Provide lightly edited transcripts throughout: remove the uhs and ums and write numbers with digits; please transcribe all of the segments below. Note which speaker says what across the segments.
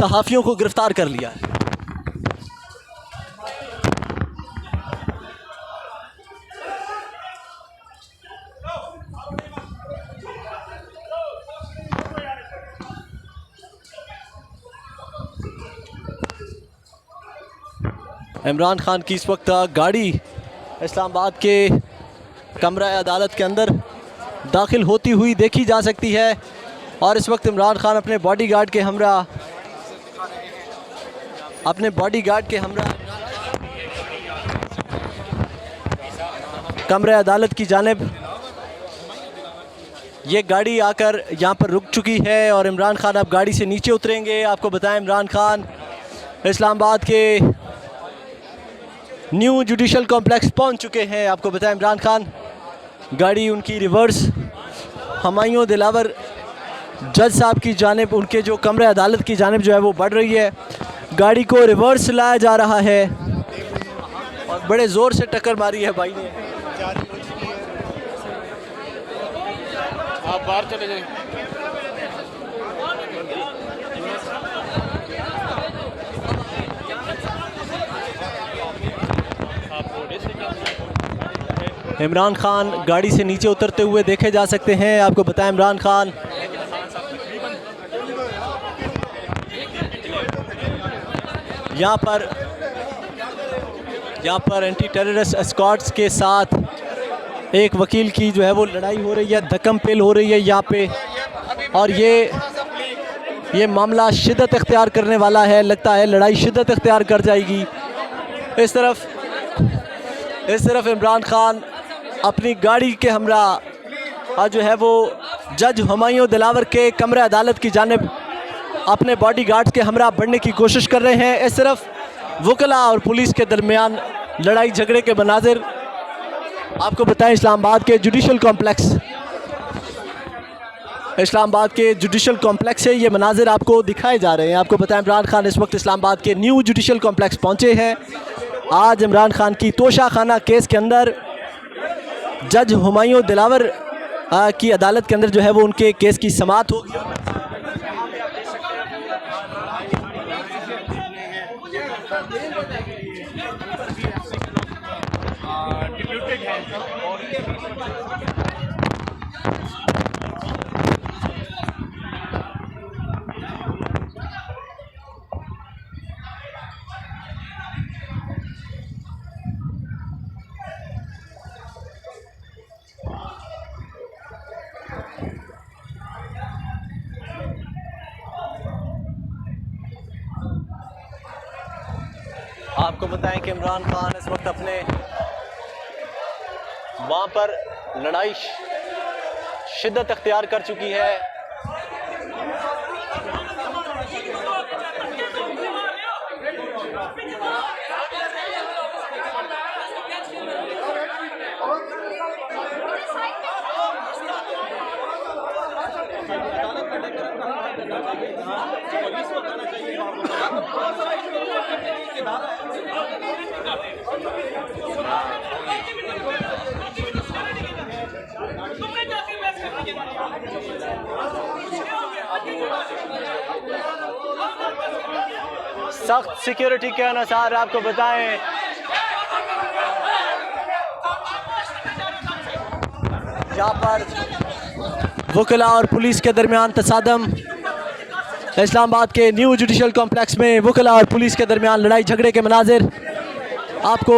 Speaker 1: सहाफ़ियों को गिरफ्तार कर लिया है। इमरान खान की इस वक्त गाड़ी इस्लामाबाद के कमरा अदालत के अंदर दाखिल होती हुई देखी जा सकती है और इस वक्त इमरान खान अपने बॉडीगार्ड के हमरा कमरा अदालत की जानिब ये गाड़ी आकर यहाँ पर रुक चुकी है और इमरान खान अब गाड़ी से नीचे उतरेंगे। आपको बताएं इमरान खान इस्लामाबाद के न्यू जुडिशल कॉम्प्लेक्स पहुँच चुके हैं। आपको बताएं इमरान खान गाड़ी उनकी रिवर्स हुमायूं दिलावर जज साहब की जानिब, उनके जो कमरे अदालत की जानिब जो है वो बढ़ रही है। गाड़ी को रिवर्स लाया जा रहा है और बड़े ज़ोर से टक्कर मारी है भाई ने।
Speaker 2: आप बाहर चले जाएं।
Speaker 1: इमरान खान गाड़ी से नीचे उतरते हुए देखे जा सकते हैं। आपको बताएं इमरान खान यहाँ पर एंटी टेररिस्ट एस्कॉर्ट्स के साथ एक वकील की जो है वो लड़ाई हो रही है, धक्कम पेल हो रही है यहाँ पे और ये मामला शिद्दत इख्तियार करने वाला है। लगता है लड़ाई शिद्दत इख्तियार कर जाएगी। इस तरफ इमरान खान अपनी गाड़ी के हमरा जो है वो जज हुमायूं दिलावर के कमरे अदालत की जानिब अपने बॉडीगार्ड्स के हमरा बढ़ने की कोशिश कर रहे हैं। इस तरफ वकला और पुलिस के दरमियान लड़ाई झगड़े के मनाजिर आपको बताएं इस्लामाबाद के जुडिशल कॉम्प्लेक्स से ये मनाजिर आपको दिखाए जा रहे हैं। आपको बताएं इमरान खान इस वक्त इस्लामाबाद के न्यू जुडिशल कॉम्प्लेक्स पहुंचे हैं। आज इमरान खान की तोशा खाना केस के अंदर जज हुमायूं दिलावर की अदालत के अंदर जो है वो उनके केस की समाअत होगी। आपको बताएं कि इमरान खान इस वक्त अपने वहाँ पर लड़ाई शिद्दत अख्तियार कर चुकी है। सख्त सिक्योरिटी के अनुसार आपको बताएं यहाँ पर वकला और पुलिस के दरमियान तसादम। इस्लामाबाद के न्यू जुडिशल कॉम्प्लेक्स में वकला और पुलिस के दरमियान लड़ाई झगड़े के मनाजिर आपको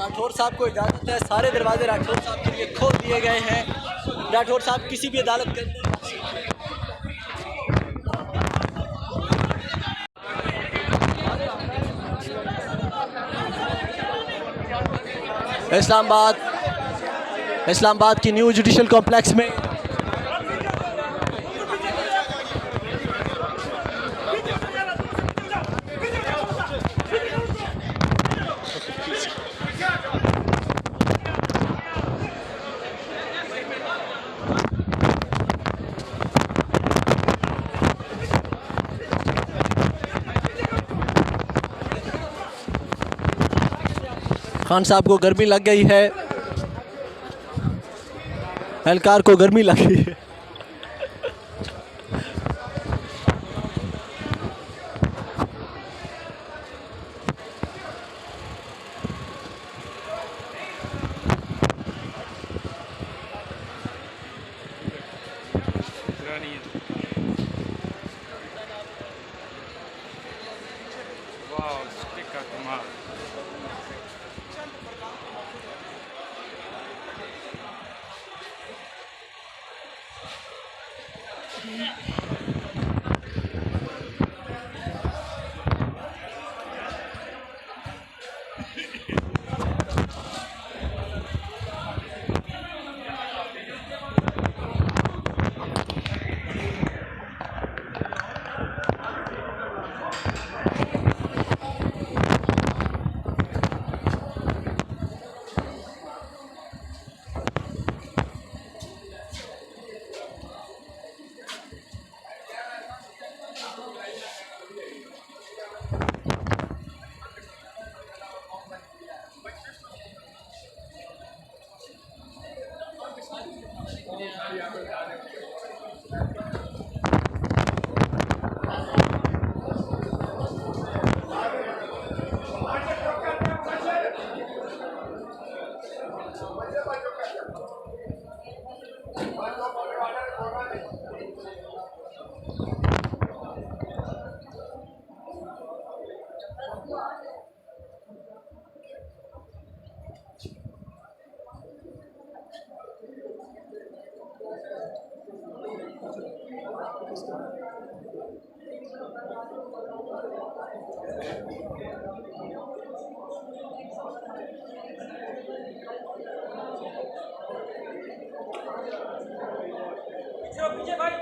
Speaker 1: राठौर साहब को इजाज़त है। सारे दरवाजे राठौर साहब के लिए खोल दिए गए हैं। राठौर साहब किसी भी अदालत के अंदर इस्लामाबाद की न्यू जुडिशल कॉम्प्लेक्स में खान साहब को गर्मी लग गई है, एहलकार को गर्मी लग गई है।
Speaker 2: Wow, espetacular. पीछे भाई।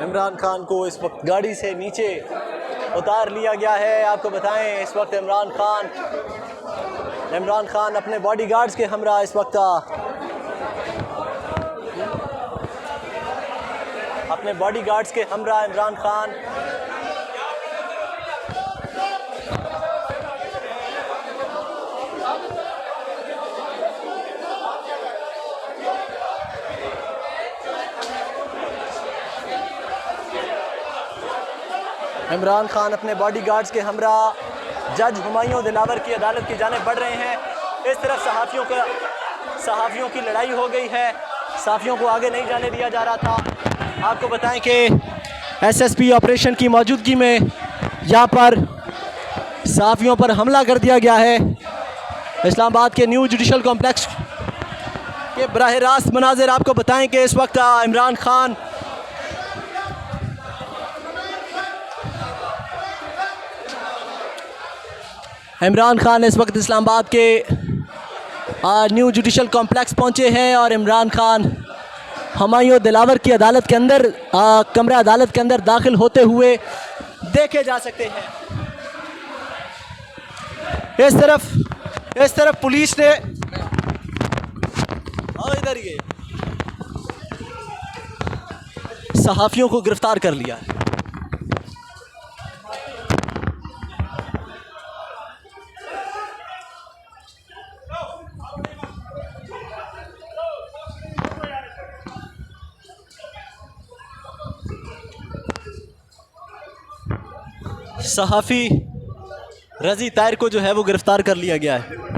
Speaker 1: इमरान खान को इस वक्त गाड़ी से नीचे उतार लिया गया है। आपको बताएं इस वक्त इमरान खान अपने बॉडीगार्ड्स के हमरा इस वक्त अपने बॉडीगार्ड्स के हमरा इमरान खान अपने बॉडीगार्ड्स के हमरा जज हुमायूं दिलावर की अदालत की जानिब बढ़ रहे हैं। इस तरफ सहाफ़ियों की लड़ाई हो गई है, सहाफ़ियों को आगे नहीं जाने दिया जा रहा था। आपको बताएं कि एसएसपी ऑपरेशन की मौजूदगी में यहाँ पर सहाफ़ियों पर हमला कर दिया गया है। इस्लामाबाद के न्यू जुडिशल कॉम्प्लेक्स के बराह रास्त मनाज़िर आपको बताएं कि इस वक्त इमरान खान इस वक्त इस्लामाबाद के न्यू जुडिशल कॉम्प्लेक्स पहुंचे हैं और इमरान खान हुमायूं दिलावर की अदालत के अंदर कमरा अदालत के अंदर दाखिल होते हुए देखे जा सकते हैं। इस तरफ पुलिस ने इधर ये सहाफ़ियों को गिरफ्तार कर लिया है। सहाफ़ी रज़ी ताहिर को जो है वो गिरफ्तार कर लिया गया है।